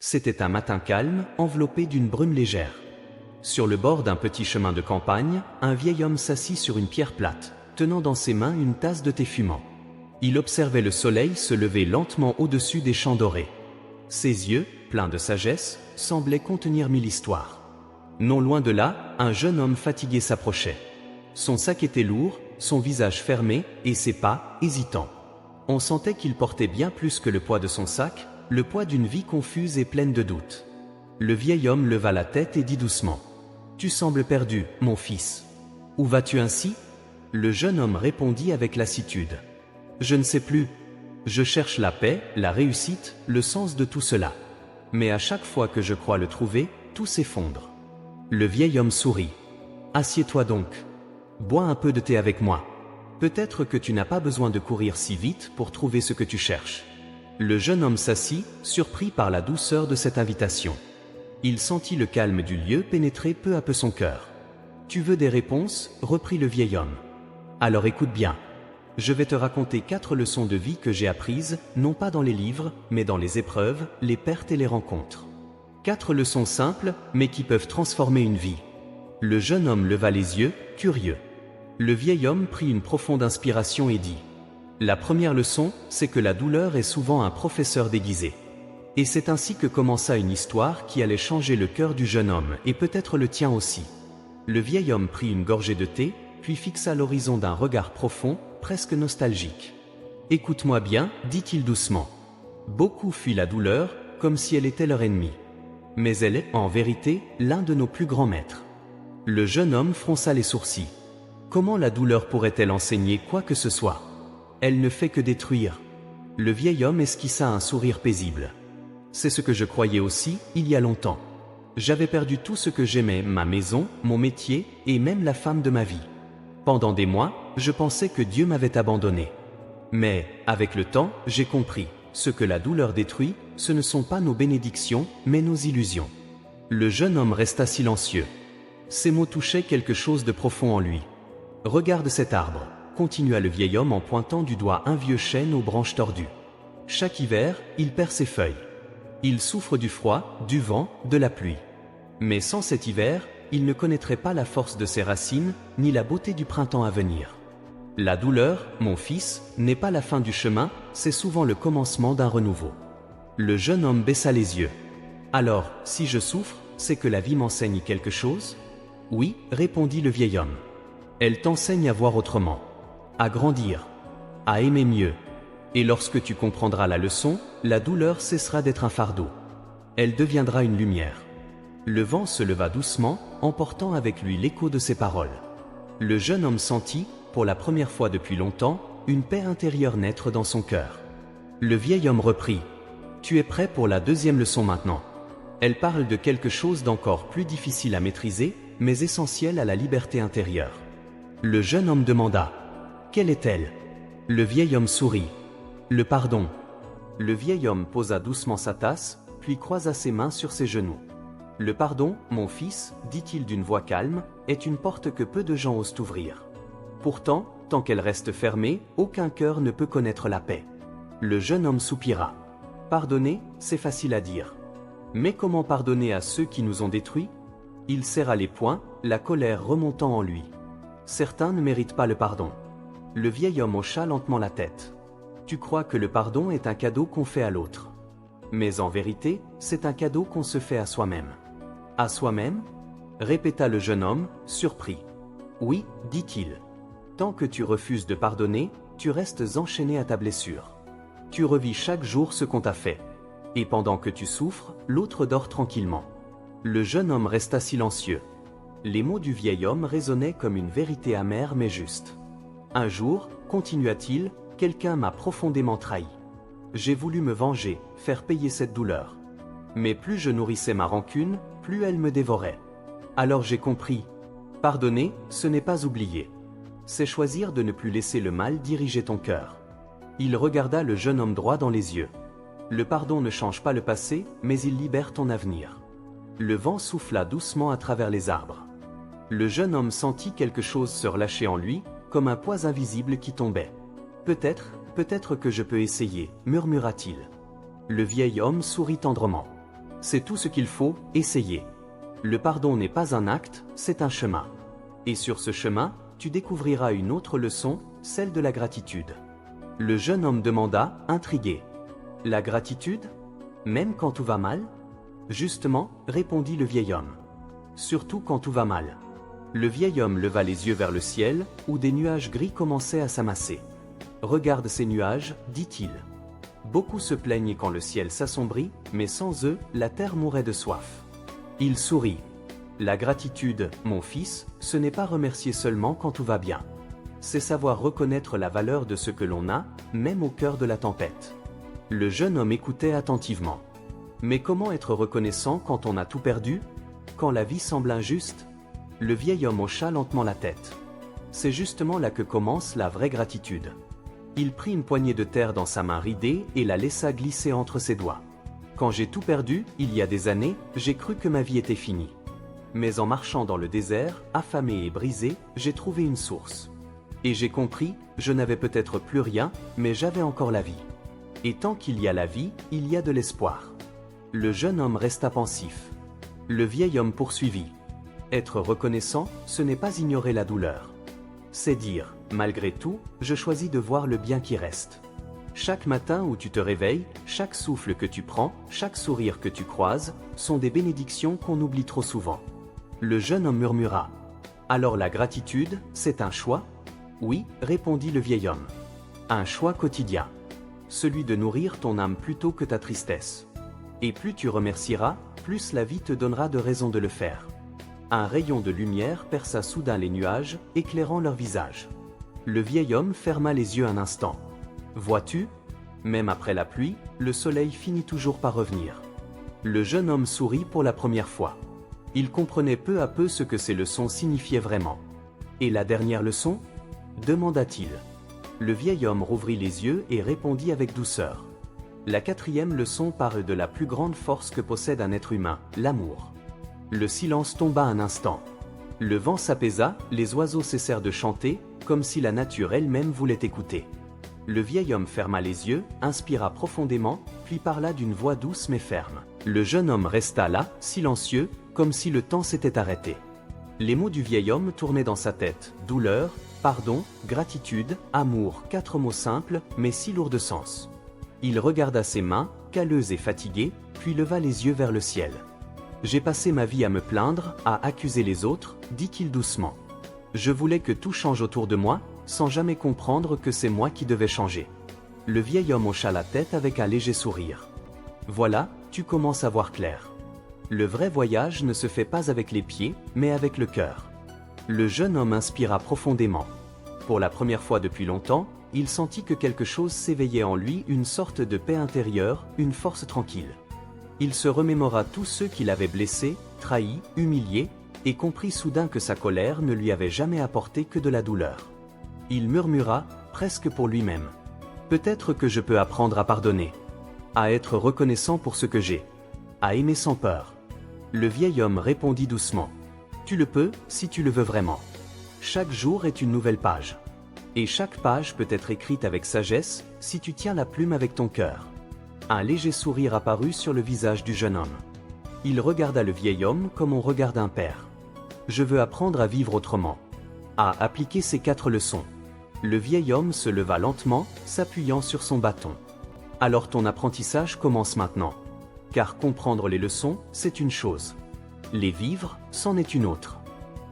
C'était un matin calme, enveloppé d'une brume légère. Sur le bord d'un petit chemin de campagne, un vieil homme s'assit sur une pierre plate, tenant dans ses mains une tasse de thé fumant. Il observait le soleil se lever lentement au-dessus des champs dorés. Ses yeux, pleins de sagesse, semblaient contenir mille histoires. Non loin de là, un jeune homme fatigué s'approchait. Son sac était lourd, son visage fermé, et ses pas, hésitants. On sentait qu'il portait bien plus que le poids de son sac, le poids d'une vie confuse et pleine de doutes. Le vieil homme leva la tête et dit doucement : « Tu sembles perdu, mon fils. Où vas-tu ainsi ?» Le jeune homme répondit avec lassitude : « Je ne sais plus. Je cherche la paix, la réussite, le sens de tout cela. Mais à chaque fois que je crois le trouver, tout s'effondre. » Le vieil homme sourit. « Assieds-toi donc. Bois un peu de thé avec moi. Peut-être que tu n'as pas besoin de courir si vite pour trouver ce que tu cherches. » Le jeune homme s'assit, surpris par la douceur de cette invitation. Il sentit le calme du lieu pénétrer peu à peu son cœur. « Tu veux des réponses ?» reprit le vieil homme. « Alors écoute bien. Je vais te raconter 4 leçons de vie que j'ai apprises, non pas dans les livres, mais dans les épreuves, les pertes et les rencontres. 4 leçons simples, mais qui peuvent transformer une vie. » Le jeune homme leva les yeux, curieux. Le vieil homme prit une profonde inspiration et dit : « La première leçon, c'est que la douleur est souvent un professeur déguisé. » Et c'est ainsi que commença une histoire qui allait changer le cœur du jeune homme, et peut-être le tien aussi. Le vieil homme prit une gorgée de thé, puis fixa l'horizon d'un regard profond, presque nostalgique. « Écoute-moi bien, dit-il doucement. Beaucoup fuient la douleur, comme si elle était leur ennemie. Mais elle est, en vérité, l'un de nos plus grands maîtres. » Le jeune homme fronça les sourcils. Comment la douleur pourrait-elle enseigner quoi que ce soit ? Elle ne fait que détruire. Le vieil homme esquissa un sourire paisible. C'est ce que je croyais aussi, il y a longtemps. J'avais perdu tout ce que j'aimais, ma maison, mon métier, et même la femme de ma vie. Pendant des mois, je pensais que Dieu m'avait abandonné. Mais, avec le temps, j'ai compris, ce que la douleur détruit, ce ne sont pas nos bénédictions, mais nos illusions. Le jeune homme resta silencieux. Ces mots touchaient quelque chose de profond en lui. Regarde cet arbre, continua le vieil homme en pointant du doigt un vieux chêne aux branches tordues. Chaque hiver, il perd ses feuilles. Il souffre du froid, du vent, de la pluie. Mais sans cet hiver, il ne connaîtrait pas la force de ses racines, ni la beauté du printemps à venir. La douleur, mon fils, n'est pas la fin du chemin, c'est souvent le commencement d'un renouveau. Le jeune homme baissa les yeux. Alors, si je souffre, c'est que la vie m'enseigne quelque chose ? Oui, répondit le vieil homme. Elle t'enseigne à voir autrement, à grandir, à aimer mieux. Et lorsque tu comprendras la leçon, la douleur cessera d'être un fardeau. Elle deviendra une lumière. Le vent se leva doucement, emportant avec lui l'écho de ses paroles. Le jeune homme sentit, pour la première fois depuis longtemps, une paix intérieure naître dans son cœur. Le vieil homme reprit : « Tu es prêt pour la 2e leçon maintenant. Elle parle de quelque chose d'encore plus difficile à maîtriser, mais essentiel à la liberté intérieure. » Le jeune homme demanda : « Quelle est-elle » Le vieil homme sourit : « Le pardon. » Le vieil homme posa doucement sa tasse, puis croisa ses mains sur ses genoux. « Le pardon, mon fils, dit-il d'une voix calme, est une porte que peu de gens osent ouvrir. Pourtant, tant qu'elle reste fermée, aucun cœur ne peut connaître la paix. » Le jeune homme soupira. « Pardonner, c'est facile à dire. Mais comment pardonner à ceux qui nous ont détruits ?» Il serra les poings, la colère remontant en lui. Certains ne méritent pas le pardon. Le vieil homme hocha lentement la tête. Tu crois que le pardon est un cadeau qu'on fait à l'autre. Mais en vérité, c'est un cadeau qu'on se fait à soi-même. À soi-même ? Répéta le jeune homme, surpris. Oui, dit-il. Tant que tu refuses de pardonner, tu restes enchaîné à ta blessure. Tu revis chaque jour ce qu'on t'a fait. Et pendant que tu souffres, l'autre dort tranquillement. Le jeune homme resta silencieux. Les mots du vieil homme résonnaient comme une vérité amère mais juste. Un jour, continua-t-il, quelqu'un m'a profondément trahi. J'ai voulu me venger, faire payer cette douleur. Mais plus je nourrissais ma rancune, plus elle me dévorait. Alors j'ai compris. Pardonner, ce n'est pas oublier. C'est choisir de ne plus laisser le mal diriger ton cœur. Il regarda le jeune homme droit dans les yeux. Le pardon ne change pas le passé, mais il libère ton avenir. Le vent souffla doucement à travers les arbres. Le jeune homme sentit quelque chose se relâcher en lui, comme un poids invisible qui tombait. « Peut-être que je peux essayer, murmura-t-il. Le vieil homme sourit tendrement. C'est tout ce qu'il faut, essayer. Le pardon n'est pas un acte, c'est un chemin. Et sur ce chemin, tu découvriras une autre leçon, celle de la gratitude. Le jeune homme demanda, intrigué. La gratitude? Même quand tout va mal? Justement, répondit le vieil homme. Surtout quand tout va mal. Le vieil homme leva les yeux vers le ciel, où des nuages gris commençaient à s'amasser. Regarde ces nuages, dit-il. Beaucoup se plaignent quand le ciel s'assombrit, mais sans eux, la terre mourrait de soif. Il sourit. La gratitude, mon fils, ce n'est pas remercier seulement quand tout va bien. C'est savoir reconnaître la valeur de ce que l'on a, même au cœur de la tempête. Le jeune homme écoutait attentivement. Mais comment être reconnaissant quand on a tout perdu? Quand la vie semble injuste? Le vieil homme hocha lentement la tête. C'est justement là que commence la vraie gratitude. Il prit une poignée de terre dans sa main ridée et la laissa glisser entre ses doigts. Quand j'ai tout perdu, il y a des années, j'ai cru que ma vie était finie. Mais en marchant dans le désert, affamé et brisé, j'ai trouvé une source. Et j'ai compris, je n'avais peut-être plus rien, mais j'avais encore la vie. Et tant qu'il y a la vie, il y a de l'espoir. Le jeune homme resta pensif. Le vieil homme poursuivit. Être reconnaissant, ce n'est pas ignorer la douleur. C'est dire, malgré tout, je choisis de voir le bien qui reste. Chaque matin où tu te réveilles, chaque souffle que tu prends, chaque sourire que tu croises, sont des bénédictions qu'on oublie trop souvent. Le jeune homme murmura. Alors la gratitude, c'est un choix? Oui, répondit le vieil homme. Un choix quotidien. Celui de nourrir ton âme plutôt que ta tristesse. Et plus tu remercieras, plus la vie te donnera de raisons de le faire. Un rayon de lumière perça soudain les nuages, éclairant leur visage. Le vieil homme ferma les yeux un instant. Vois-tu? Même après la pluie, le soleil finit toujours par revenir. Le jeune homme sourit pour la première fois. Il comprenait peu à peu ce que ces leçons signifiaient vraiment. Et la dernière leçon? Demanda-t-il. Le vieil homme rouvrit les yeux et répondit avec douceur. La quatrième leçon parle de la plus grande force que possède un être humain, l'amour. Le silence tomba un instant. Le vent s'apaisa, les oiseaux cessèrent de chanter, comme si la nature elle-même voulait écouter. Le vieil homme ferma les yeux, inspira profondément, puis parla d'une voix douce mais ferme. Le jeune homme resta là, silencieux, comme si le temps s'était arrêté. Les mots du vieil homme tournaient dans sa tête, douleur, pardon, gratitude, amour, 4 mots simples, mais si lourds de sens. Il regarda ses mains, calleuses et fatiguées, puis leva les yeux vers le ciel. J'ai passé ma vie à me plaindre, à accuser les autres, dit-il doucement. Je voulais que tout change autour de moi, sans jamais comprendre que c'est moi qui devais changer. Le vieil homme hocha la tête avec un léger sourire. Voilà, tu commences à voir clair. Le vrai voyage ne se fait pas avec les pieds, mais avec le cœur. Le jeune homme inspira profondément. Pour la première fois depuis longtemps, il sentit que quelque chose s'éveillait en lui, une sorte de paix intérieure, une force tranquille. Il se remémora tous ceux qui l'avaient blessé, trahi, humilié, et comprit soudain que sa colère ne lui avait jamais apporté que de la douleur. Il murmura, presque pour lui-même. Peut-être que je peux apprendre à pardonner, à être reconnaissant pour ce que j'ai, à aimer sans peur. Le vieil homme répondit doucement. Tu le peux, si tu le veux vraiment. Chaque jour est une nouvelle page. Et chaque page peut être écrite avec sagesse, si tu tiens la plume avec ton cœur. Un léger sourire apparut sur le visage du jeune homme. Il regarda le vieil homme comme on regarde un père. Je veux apprendre à vivre autrement. À appliquer ces 4 leçons. Le vieil homme se leva lentement, s'appuyant sur son bâton. Alors ton apprentissage commence maintenant. Car comprendre les leçons, c'est une chose. Les vivre, c'en est une autre.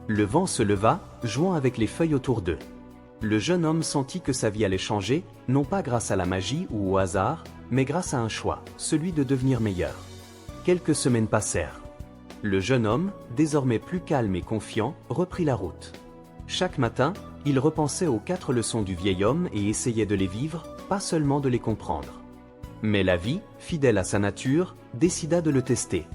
Le vent se leva, jouant avec les feuilles autour d'eux. Le jeune homme sentit que sa vie allait changer, non pas grâce à la magie ou au hasard, mais grâce à un choix, celui de devenir meilleur. Quelques semaines passèrent. Le jeune homme, désormais plus calme et confiant, reprit la route. Chaque matin, il repensait aux 4 leçons du vieil homme et essayait de les vivre, pas seulement de les comprendre. Mais la vie, fidèle à sa nature, décida de le tester.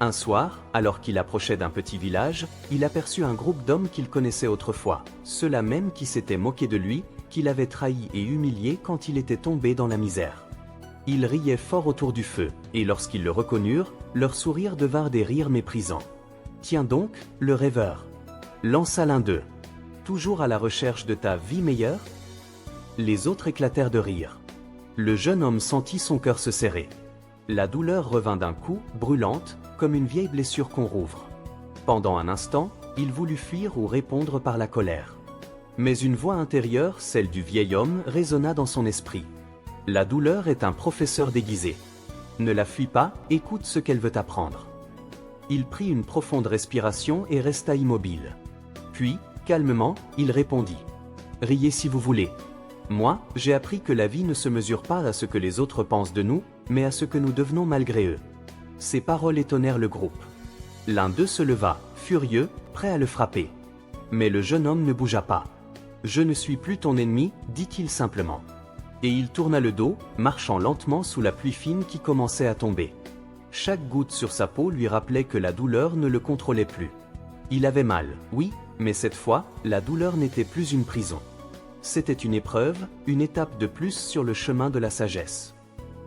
Un soir, alors qu'il approchait d'un petit village, il aperçut un groupe d'hommes qu'il connaissait autrefois, ceux-là même qui s'étaient moqués de lui, qui l'avaient trahi et humilié quand il était tombé dans la misère. Ils riaient fort autour du feu, et lorsqu'ils le reconnurent, leurs sourires devinrent des rires méprisants. « Tiens donc, le rêveur !» lança l'un d'eux. « Toujours à la recherche de ta vie meilleure ?» Les autres éclatèrent de rire. Le jeune homme sentit son cœur se serrer. La douleur revint d'un coup, brûlante, comme une vieille blessure qu'on rouvre. Pendant un instant, il voulut fuir ou répondre par la colère. Mais une voix intérieure, celle du vieil homme, résonna dans son esprit. La douleur est un professeur déguisé. Ne la fuis pas, écoute ce qu'elle veut t'apprendre. Il prit une profonde respiration et resta immobile. Puis, calmement, il répondit. Riez si vous voulez. Moi, j'ai appris que la vie ne se mesure pas à ce que les autres pensent de nous, mais à ce que nous devenons malgré eux. Ces paroles étonnèrent le groupe. L'un d'eux se leva, furieux, prêt à le frapper. Mais le jeune homme ne bougea pas. « Je ne suis plus ton ennemi », dit-il simplement. Et il tourna le dos, marchant lentement sous la pluie fine qui commençait à tomber. Chaque goutte sur sa peau lui rappelait que la douleur ne le contrôlait plus. Il avait mal, oui, mais cette fois, la douleur n'était plus une prison. C'était une épreuve, une étape de plus sur le chemin de la sagesse.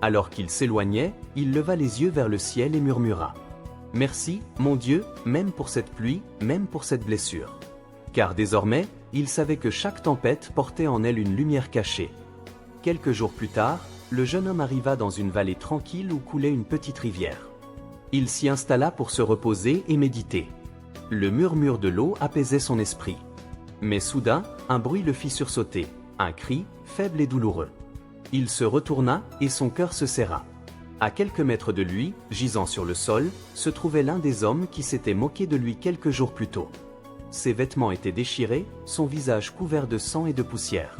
Alors qu'il s'éloignait, il leva les yeux vers le ciel et murmura. « Merci, mon Dieu, même pour cette pluie, même pour cette blessure. » Car désormais, il savait que chaque tempête portait en elle une lumière cachée. Quelques jours plus tard, le jeune homme arriva dans une vallée tranquille où coulait une petite rivière. Il s'y installa pour se reposer et méditer. Le murmure de l'eau apaisait son esprit. Mais soudain, un bruit le fit sursauter, un cri, faible et douloureux. Il se retourna et son cœur se serra. À quelques mètres de lui, gisant sur le sol, se trouvait l'un des hommes qui s'était moqué de lui quelques jours plus tôt. Ses vêtements étaient déchirés, son visage couvert de sang et de poussière.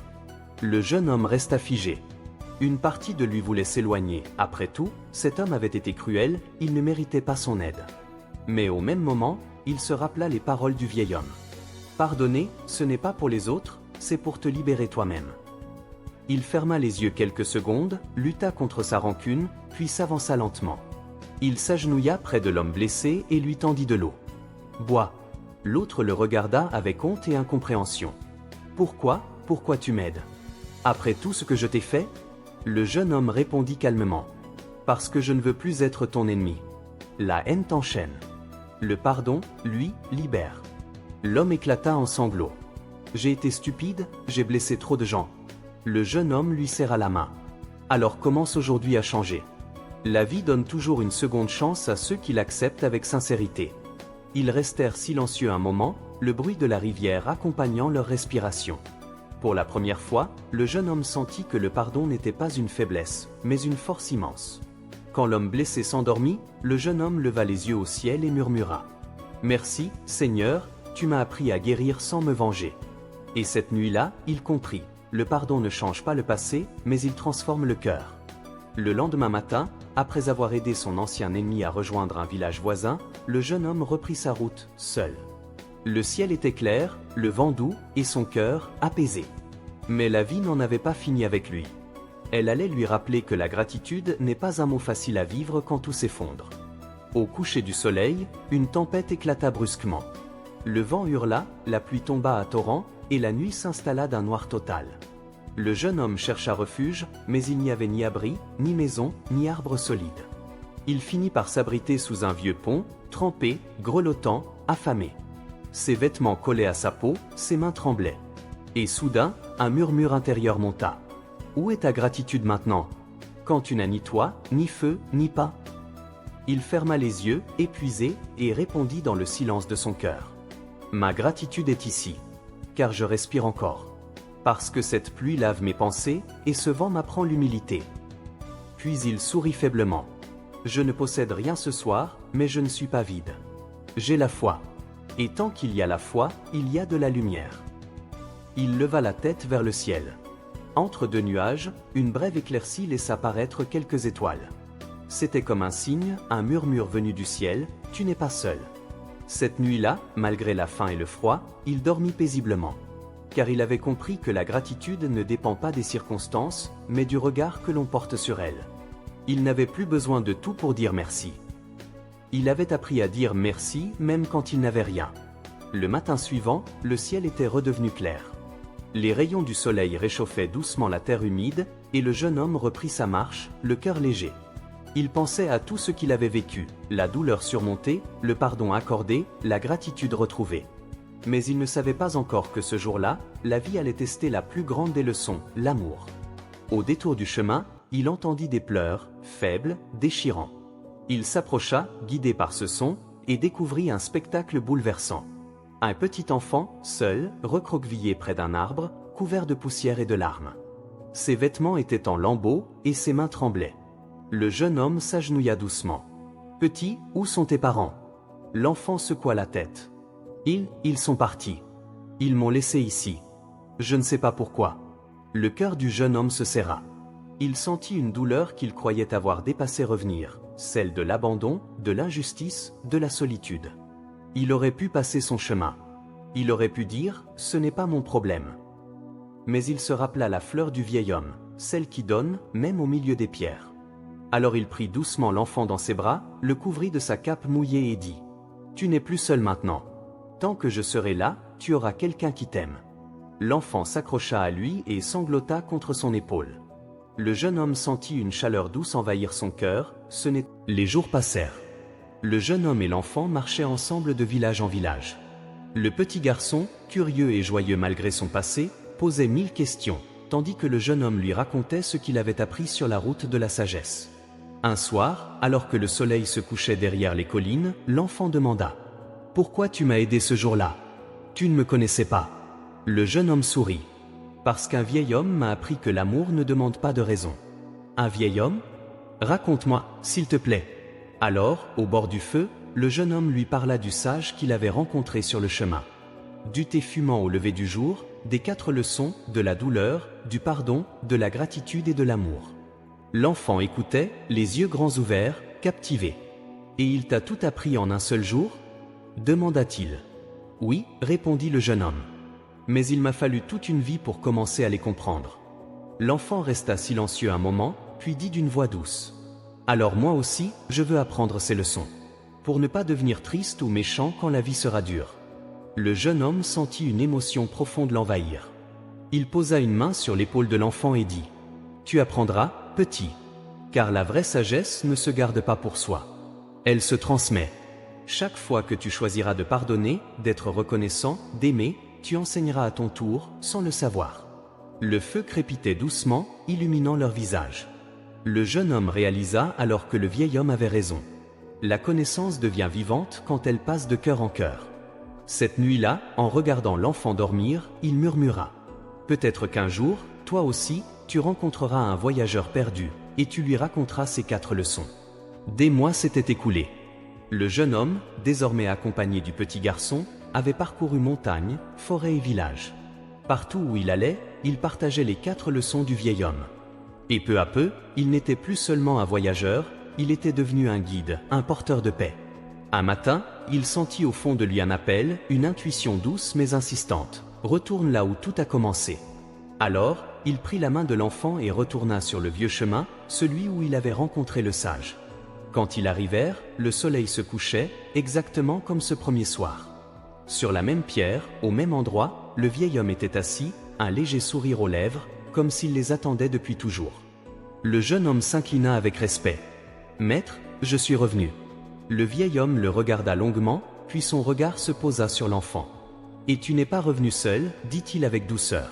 Le jeune homme resta figé. Une partie de lui voulait s'éloigner. Après tout, cet homme avait été cruel, il ne méritait pas son aide. Mais au même moment, il se rappela les paroles du vieil homme. Pardonner, ce n'est pas pour les autres, c'est pour te libérer toi-même. Il ferma les yeux quelques secondes, lutta contre sa rancune, puis s'avança lentement. Il s'agenouilla près de l'homme blessé et lui tendit de l'eau. « Bois !» L'autre le regarda avec honte et incompréhension. « Pourquoi tu m'aides? Après tout ce que je t'ai fait ?» Le jeune homme répondit calmement. « Parce que je ne veux plus être ton ennemi. La haine t'enchaîne. Le pardon, lui, libère. » L'homme éclata en sanglots. « J'ai été stupide, j'ai blessé trop de gens. » Le jeune homme lui serra la main. « Alors commence aujourd'hui à changer. La vie donne toujours une seconde chance à ceux qui l'acceptent avec sincérité. » Ils restèrent silencieux un moment, le bruit de la rivière accompagnant leur respiration. Pour la première fois, le jeune homme sentit que le pardon n'était pas une faiblesse, mais une force immense. Quand l'homme blessé s'endormit, le jeune homme leva les yeux au ciel et murmura. « Merci, Seigneur, tu m'as appris à guérir sans me venger. » Et cette nuit-là, il comprit. Le pardon ne change pas le passé, mais il transforme le cœur. Le lendemain matin, après avoir aidé son ancien ennemi à rejoindre un village voisin, le jeune homme reprit sa route, seul. Le ciel était clair, le vent doux, et son cœur, apaisé. Mais la vie n'en avait pas fini avec lui. Elle allait lui rappeler que la gratitude n'est pas un mot facile à vivre quand tout s'effondre. Au coucher du soleil, une tempête éclata brusquement. Le vent hurla, la pluie tomba à torrents, et la nuit s'installa d'un noir total. Le jeune homme chercha refuge, mais il n'y avait ni abri, ni maison, ni arbre solide. Il finit par s'abriter sous un vieux pont, trempé, grelottant, affamé. Ses vêtements collaient à sa peau, ses mains tremblaient. Et soudain, un murmure intérieur monta. « Où est ta gratitude maintenant? Quand tu n'as ni toit, ni feu, ni pain ?» Il ferma les yeux, épuisé, et répondit dans le silence de son cœur. « Ma gratitude est ici, car je respire encore. Parce que cette pluie lave mes pensées, et ce vent m'apprend l'humilité. » Puis il sourit faiblement. « Je ne possède rien ce soir, mais je ne suis pas vide. J'ai la foi. Et tant qu'il y a la foi, il y a de la lumière. » Il leva la tête vers le ciel. Entre deux nuages, une brève éclaircie laissa paraître quelques étoiles. C'était comme un signe, un murmure venu du ciel, « Tu n'es pas seul. » Cette nuit-là, malgré la faim et le froid, il dormit paisiblement. Car il avait compris que la gratitude ne dépend pas des circonstances, mais du regard que l'on porte sur elle. Il n'avait plus besoin de tout pour dire merci. Il avait appris à dire merci même quand il n'avait rien. Le matin suivant, le ciel était redevenu clair. Les rayons du soleil réchauffaient doucement la terre humide, et le jeune homme reprit sa marche, le cœur léger. Il pensait à tout ce qu'il avait vécu, la douleur surmontée, le pardon accordé, la gratitude retrouvée. Mais il ne savait pas encore que ce jour-là, la vie allait tester la plus grande des leçons, l'amour. Au détour du chemin, il entendit des pleurs, faibles, déchirants. Il s'approcha, guidé par ce son, et découvrit un spectacle bouleversant. Un petit enfant, seul, recroquevillé près d'un arbre, couvert de poussière et de larmes. Ses vêtements étaient en lambeaux, et ses mains tremblaient. Le jeune homme s'agenouilla doucement. « Petit, où sont tes parents ?» L'enfant secoua la tête. Ils sont partis. Ils m'ont laissé ici. Je ne sais pas pourquoi. » Le cœur du jeune homme se serra. Il sentit une douleur qu'il croyait avoir dépassé revenir, celle de l'abandon, de l'injustice, de la solitude. Il aurait pu passer son chemin. Il aurait pu dire « ce n'est pas mon problème ». Mais il se rappela la fleur du vieil homme, celle qui donne, même au milieu des pierres. Alors il prit doucement l'enfant dans ses bras, le couvrit de sa cape mouillée et dit « Tu n'es plus seul maintenant. Tant que je serai là, tu auras quelqu'un qui t'aime. » L'enfant s'accrocha à lui et sanglota contre son épaule. Le jeune homme sentit une chaleur douce envahir son cœur, Les jours passèrent. Le jeune homme et l'enfant marchaient ensemble de village en village. Le petit garçon, curieux et joyeux malgré son passé, posait 1000 questions, tandis que le jeune homme lui racontait ce qu'il avait appris sur la route de la sagesse. Un soir, alors que le soleil se couchait derrière les collines, l'enfant demanda « Pourquoi tu m'as aidé ce jour-là? Tu ne me connaissais pas. » Le jeune homme sourit. « Parce qu'un vieil homme m'a appris que l'amour ne demande pas de raison. »« Un vieil homme? Raconte-moi, s'il te plaît. » Alors, au bord du feu, le jeune homme lui parla du sage qu'il avait rencontré sur le chemin. Du thé fumant au lever du jour, des 4 leçons, de la douleur, du pardon, de la gratitude et de l'amour. L'enfant écoutait, les yeux grands ouverts, captivé. « Et il t'a tout appris en un seul jour ?» demanda-t-il. « Oui, répondit le jeune homme. Mais il m'a fallu toute une vie pour commencer à les comprendre. » L'enfant resta silencieux un moment, puis dit d'une voix douce. « Alors moi aussi, je veux apprendre ces leçons. Pour ne pas devenir triste ou méchant quand la vie sera dure. » Le jeune homme sentit une émotion profonde l'envahir. Il posa une main sur l'épaule de l'enfant et dit « Tu apprendras, petit. Car la vraie sagesse ne se garde pas pour soi. Elle se transmet. Chaque fois que tu choisiras de pardonner, d'être reconnaissant, d'aimer, tu enseigneras à ton tour, sans le savoir. » Le feu crépitait doucement, illuminant leur visage. Le jeune homme réalisa alors que le vieil homme avait raison. La connaissance devient vivante quand elle passe de cœur en cœur. Cette nuit-là, en regardant l'enfant dormir, il murmura « Peut-être qu'un jour, toi aussi, tu rencontreras un voyageur perdu, et tu lui raconteras ces 4 leçons. » Des mois s'étaient écoulés. Le jeune homme, désormais accompagné du petit garçon, avait parcouru montagnes, forêts et villages. Partout où il allait, il partageait les 4 leçons du vieil homme. Et peu à peu, il n'était plus seulement un voyageur, il était devenu un guide, un porteur de paix. Un matin, il sentit au fond de lui un appel, une intuition douce mais insistante. « Retourne là où tout a commencé. » Alors, il prit la main de l'enfant et retourna sur le vieux chemin, celui où il avait rencontré le sage. Quand ils arrivèrent, le soleil se couchait, exactement comme ce premier soir. Sur la même pierre, au même endroit, le vieil homme était assis, un léger sourire aux lèvres, comme s'il les attendait depuis toujours. Le jeune homme s'inclina avec respect. « Maître, je suis revenu. » Le vieil homme le regarda longuement, puis son regard se posa sur l'enfant. « Et tu n'es pas revenu seul, dit-il avec douceur. »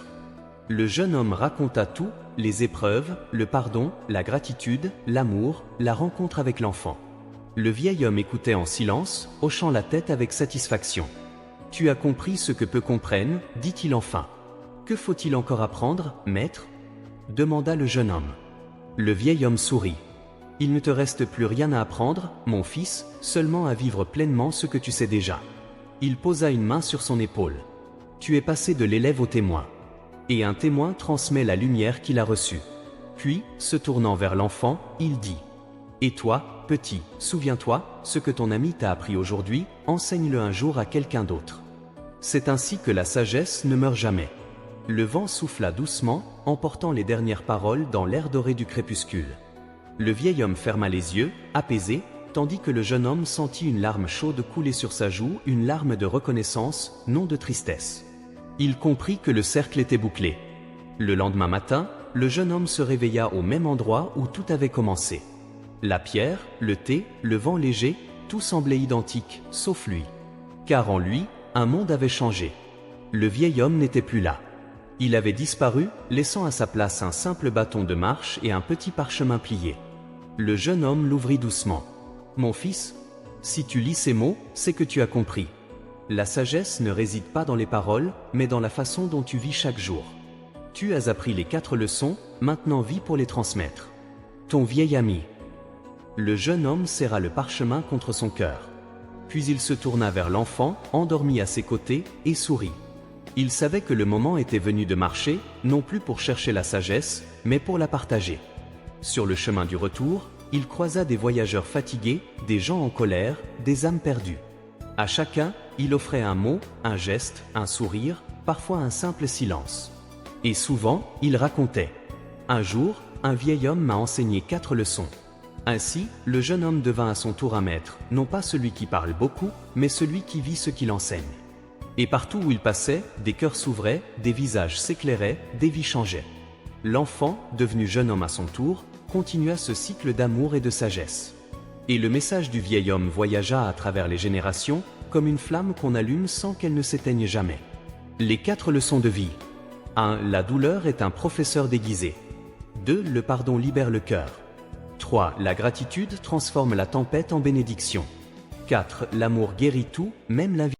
Le jeune homme raconta tout, les épreuves, le pardon, la gratitude, l'amour, la rencontre avec l'enfant. Le vieil homme écoutait en silence, hochant la tête avec satisfaction. « Tu as compris ce que peu comprennent, dit-il enfin. »« Que faut-il encore apprendre, maître ?» demanda le jeune homme. Le vieil homme sourit. « Il ne te reste plus rien à apprendre, mon fils, seulement à vivre pleinement ce que tu sais déjà. » Il posa une main sur son épaule. « Tu es passé de l'élève au témoin. Et un témoin transmet la lumière qu'il a reçue. » Puis, se tournant vers l'enfant, il dit « Et toi, petit, souviens-toi, ce que ton ami t'a appris aujourd'hui, enseigne-le un jour à quelqu'un d'autre. C'est ainsi que la sagesse ne meurt jamais. » Le vent souffla doucement, emportant les dernières paroles dans l'air doré du crépuscule. Le vieil homme ferma les yeux, apaisé, tandis que le jeune homme sentit une larme chaude couler sur sa joue, une larme de reconnaissance, non de tristesse. Il comprit que le cercle était bouclé. Le lendemain matin, le jeune homme se réveilla au même endroit où tout avait commencé. La pierre, le thé, le vent léger, tout semblait identique, sauf lui. Car en lui, un monde avait changé. Le vieil homme n'était plus là. Il avait disparu, laissant à sa place un simple bâton de marche et un petit parchemin plié. Le jeune homme l'ouvrit doucement. « Mon fils, si tu lis ces mots, c'est que tu as compris. La sagesse ne réside pas dans les paroles, mais dans la façon dont tu vis chaque jour. Tu as appris les 4 leçons, maintenant vis pour les transmettre. Ton vieil ami. » Le jeune homme serra le parchemin contre son cœur. Puis il se tourna vers l'enfant, endormi à ses côtés, et sourit. Il savait que le moment était venu de marcher, non plus pour chercher la sagesse, mais pour la partager. Sur le chemin du retour, il croisa des voyageurs fatigués, des gens en colère, des âmes perdues. À chacun, il offrait un mot, un geste, un sourire, parfois un simple silence. Et souvent, il racontait. Un jour, un vieil homme m'a enseigné 4 leçons. Ainsi, le jeune homme devint à son tour un maître, non pas celui qui parle beaucoup, mais celui qui vit ce qu'il enseigne. Et partout où il passait, des cœurs s'ouvraient, des visages s'éclairaient, des vies changeaient. L'enfant, devenu jeune homme à son tour, continua ce cycle d'amour et de sagesse. Et le message du vieil homme voyagea à travers les générations, comme une flamme qu'on allume sans qu'elle ne s'éteigne jamais. Les 4 leçons de vie. 1. La douleur est un professeur déguisé. 2. Le pardon libère le cœur. 3. La gratitude transforme la tempête en bénédiction. 4. L'amour guérit tout, même l'invisible.